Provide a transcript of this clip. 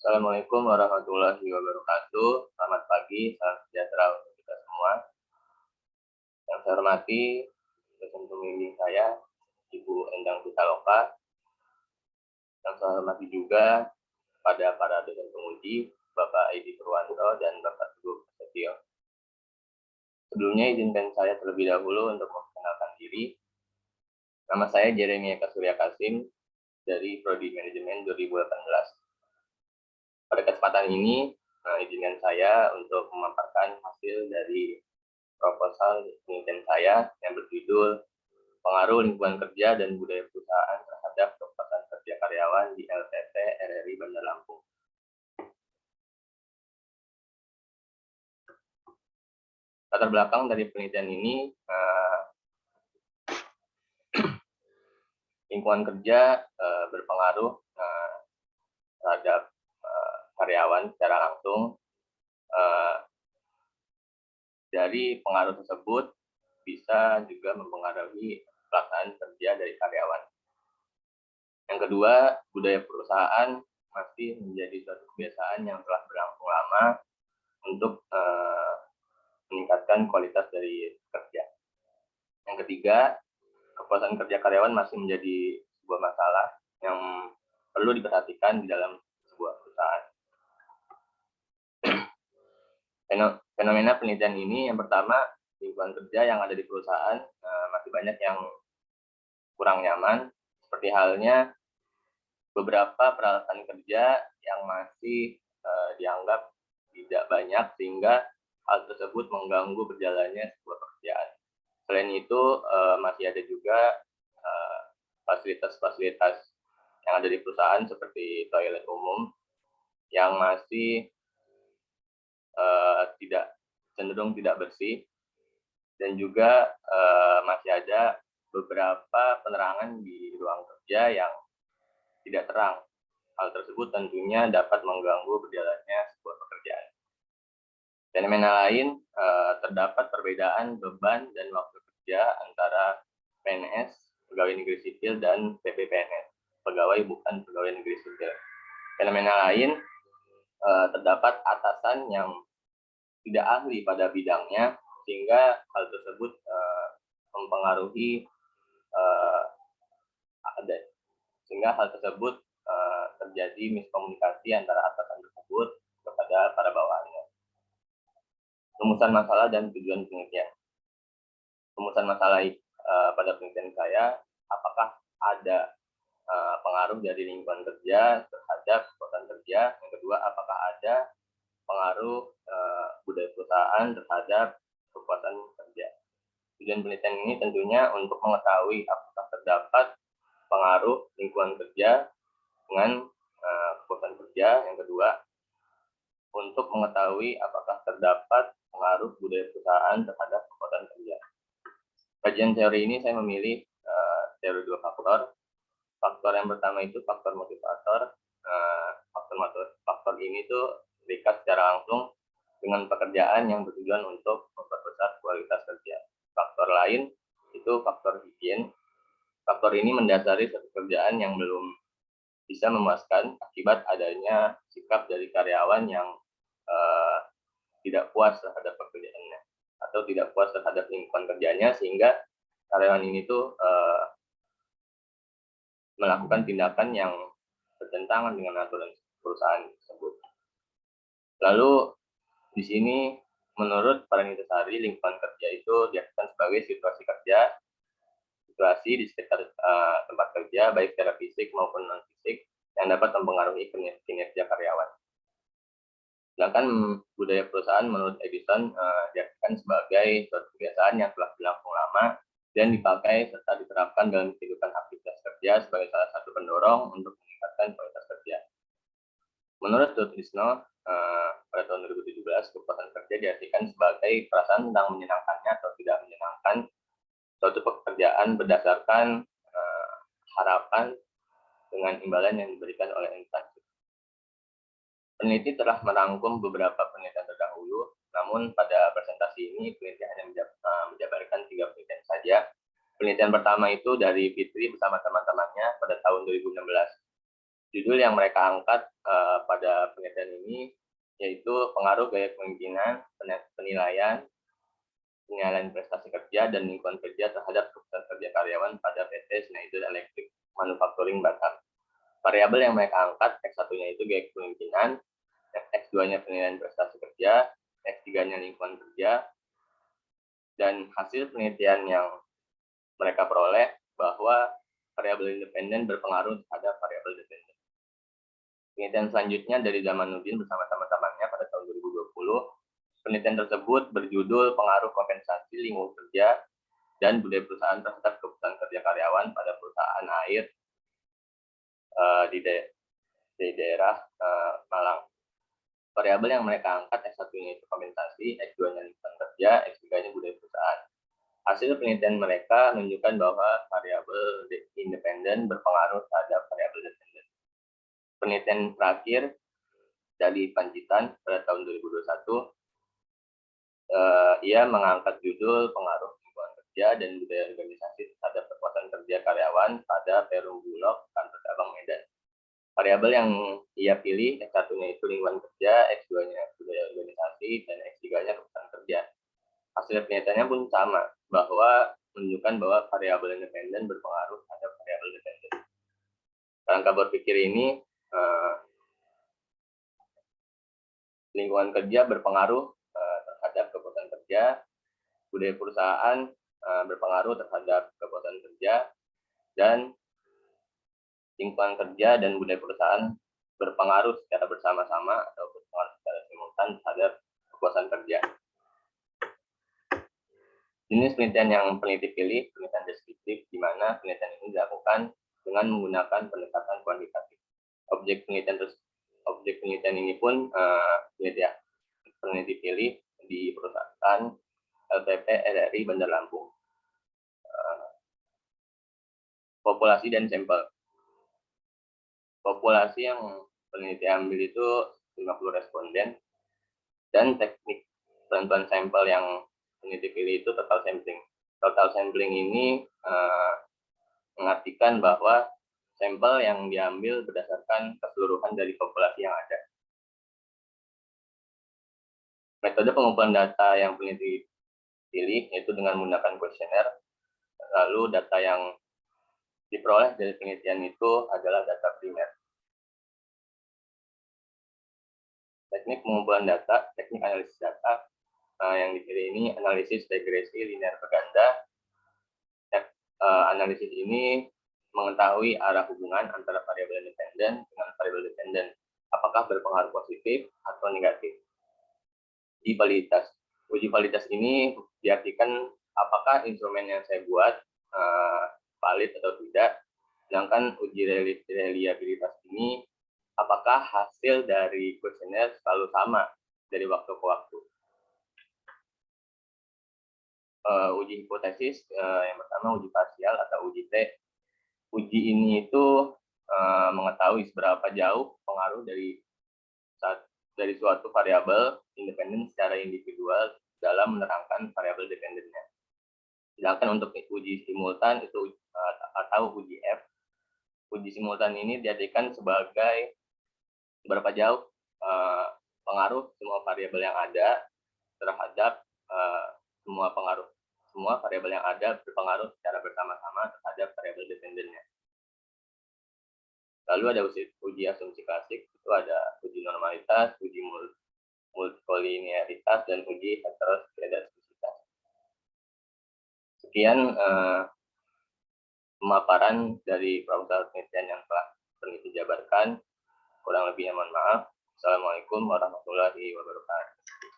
Assalamualaikum warahmatullahi wabarakatuh. Selamat pagi, salam sejahtera untuk kita semua. Yang saya hormati dosen pembimbing saya, Ibu Endang Pitaloka. Yang saya hormati juga pada para dosen penguji, Bapak Edi Purwanto dan Bapak Teguh Setio. Sebelumnya izinkan saya terlebih dahulu untuk memperkenalkan diri. Nama saya Jeremy Eka Surya Kasim dari Prodi Manajemen 2018. Pada kesempatan ini, izinkan saya untuk memaparkan hasil dari proposal penelitian saya yang berjudul Pengaruh Lingkungan Kerja dan Budaya Perusahaan terhadap Kepuasan Kerja Karyawan di LPT RRI Bandar Lampung. Latar belakang dari penelitian ini, lingkungan kerja berpengaruh terhadap karyawan secara langsung. Dari pengaruh tersebut bisa juga mempengaruhi pelaksanaan kerja dari karyawan. Yang kedua, budaya perusahaan masih menjadi suatu kebiasaan yang telah berlangsung lama untuk meningkatkan kualitas dari kerja. Yang ketiga, kepuasan kerja karyawan masih menjadi sebuah masalah yang perlu diperhatikan di dalam sebuah perusahaan. Fenomena penelitian ini yang pertama, lingkungan kerja yang ada di perusahaan masih banyak yang kurang nyaman, seperti halnya beberapa peralatan kerja yang masih dianggap tidak banyak sehingga hal tersebut mengganggu berjalannya sebuah pekerjaan. Selain itu masih ada juga fasilitas-fasilitas yang ada di perusahaan seperti toilet umum yang masih cenderung tidak bersih, dan juga masih ada beberapa penerangan di ruang kerja yang tidak terang. Hal tersebut tentunya dapat mengganggu berjalannya sebuah pekerjaan. Fenomena lain, terdapat perbedaan beban dan waktu kerja antara PNS, pegawai negeri sipil, dan PPPNS, pegawai bukan pegawai negeri sipil. Fenomena lain, terdapat atasan yang tidak ahli pada bidangnya, sehingga hal tersebut mempengaruhi terjadi miskomunikasi antara atasan tersebut kepada para bawahannya. Rumusan masalah dan tujuan penelitian. Rumusan masalah pada penelitian saya, apakah ada pengaruh dari lingkungan kerja terhadap kepuasan kerja. Yang kedua, apakah ada pengaruh budaya perusahaan terhadap kepuasan kerja. Tujuan penelitian ini tentunya untuk mengetahui apakah terdapat pengaruh lingkungan kerja dengan kepuasan kerja. Yang kedua, untuk mengetahui apakah terdapat pengaruh budaya perusahaan terhadap kepuasan kerja. Kajian teori ini saya memilih teori dua faktor. Faktor yang pertama itu faktor motivator. Faktor ini tuh terikat secara langsung dengan pekerjaan yang bertujuan untuk memperbesar kualitas kerja. Faktor lain itu faktor higien. Faktor ini mendasari suatu pekerjaan yang belum bisa memuaskan akibat adanya sikap dari karyawan yang tidak puas terhadap pekerjaannya atau tidak puas terhadap lingkungan kerjanya, sehingga karyawan ini tuh melakukan tindakan yang bertentangan dengan aturan perusahaan tersebut. Lalu di sini menurut Paramita-Sari, lingkungan kerja itu diartikan sebagai situasi kerja, situasi di sekitar tempat kerja baik secara fisik maupun non fisik yang dapat mempengaruhi kinerja karyawan. Sedangkan budaya perusahaan menurut Edison diartikan sebagai suatu kebiasaan yang telah berlangsung lama dan dipakai serta diterapkan dalam kehidupan aktivitas kerja sebagai salah satu pendorong untuk meningkatkan kualitas kerja. Menurut Sutrisno, pada tahun 2017, kepuasan kerja diartikan sebagai perasaan tentang menyenangkannya atau tidak menyenangkan suatu pekerjaan berdasarkan harapan dengan imbalan yang diberikan oleh instansi. Peneliti telah merangkum beberapa penelitian terdahulu, namun pada presentasi ini peneliti hanya menjabarkan 3 penelitian saja. Penelitian pertama itu dari Fitri bersama teman-temannya pada tahun 2016. Judul yang mereka angkat pada penelitian ini yaitu pengaruh gaya kepemimpinan, penilaian prestasi kerja, dan lingkungan kerja terhadap keputusan kerja karyawan pada PT Schneider Electric Manufacturing Batam. Variabel yang mereka angkat, X1-nya itu gaya kepemimpinan, X2-nya penilaian prestasi kerja, X3-nya lingkungan kerja, dan hasil penelitian yang mereka peroleh bahwa variabel independen berpengaruh terhadap variabel dependen. Penelitian selanjutnya dari Zamanuddin bersama teman-temannya pada tahun 2020. Penelitian tersebut berjudul Pengaruh Kompensasi Lingkungan Kerja dan Budaya Perusahaan terhadap Kebutuhan Kerja Karyawan pada Perusahaan Air di daerah Malang. Variabel yang mereka angkat, X1-nya itu kompensasi, X2-nya lingkungan kerja, X3-nya budaya perusahaan. Hasil penelitian mereka menunjukkan bahwa variabel independen berpengaruh terhadap variabel dependen. Penelitian terakhir dari Panjitan pada tahun 2021, ia mengangkat judul Pengaruh Lingkungan Kerja dan Budaya Organisasi terhadap Kepuasan Kerja Karyawan pada Perum Bulog, Kantor Cabang Medan. Variabel yang ia pilih, X1-nya itu lingkungan kerja, X2-nya budaya organisasi, dan X3-nya kepuasan kerja. Hasil penelitiannya pun sama, bahwa menunjukkan bahwa variabel independen berpengaruh terhadap variabel dependen. Kerangka berpikir ini, lingkungan kerja berpengaruh terhadap kepuasan kerja, budaya perusahaan berpengaruh terhadap kepuasan kerja, dan lingkungan kerja dan budaya perusahaan berpengaruh secara bersama-sama atau berpengaruh secara simultan terhadap kepuasan kerja. Jenis penelitian yang peneliti pilih, penelitian deskriptif, di mana penelitian ini dilakukan dengan menggunakan pendekatan kuantitatif. Objek penelitian ini pun peneliti pilih di perusahaan LPP RRI Bandar Lampung. Populasi dan sampel. Populasi yang peneliti ambil itu 50 responden, dan teknik penentuan sampel yang peneliti pilih itu total sampling. Total sampling ini mengartikan bahwa sampel yang diambil berdasarkan keseluruhan dari populasi yang ada. Metode pengumpulan data yang peneliti pilih yaitu dengan menggunakan kuesioner. Lalu data yang diperoleh dari penelitian itu adalah data primer. Teknik pengumpulan data, teknik analisis data yang dipilih ini analisis regresi linear berganda. Analisis ini mengetahui arah hubungan antara variabel independen dengan variabel dependen, apakah berpengaruh positif atau negatif. Uji validitas. Uji validitas ini diartikan apakah instrumen yang saya buat valid atau tidak, sedangkan uji reliabilitas ini apakah hasil dari kuesioner selalu sama dari waktu ke waktu. Uji hipotesis, yang pertama uji parsial atau uji T. Uji ini itu mengetahui seberapa jauh pengaruh dari suatu variabel independen secara individual dalam menerangkan variabel dependennya. Sedangkan untuk uji simultan itu atau uji F, uji simultan ini diartikan sebagai seberapa jauh pengaruh semua variabel yang ada terhadap semua variabel yang ada berpengaruh secara bersama-sama terhadap variabel dependennya. Lalu ada uji asumsi klasik, itu ada uji normalitas, uji multikolinearitas, dan uji heteroskedastisitas. Sekian pemaparan dari proposal penelitian yang telah peneliti jabarkan. Kurang lebihnya mohon maaf. Assalamualaikum warahmatullahi wabarakatuh.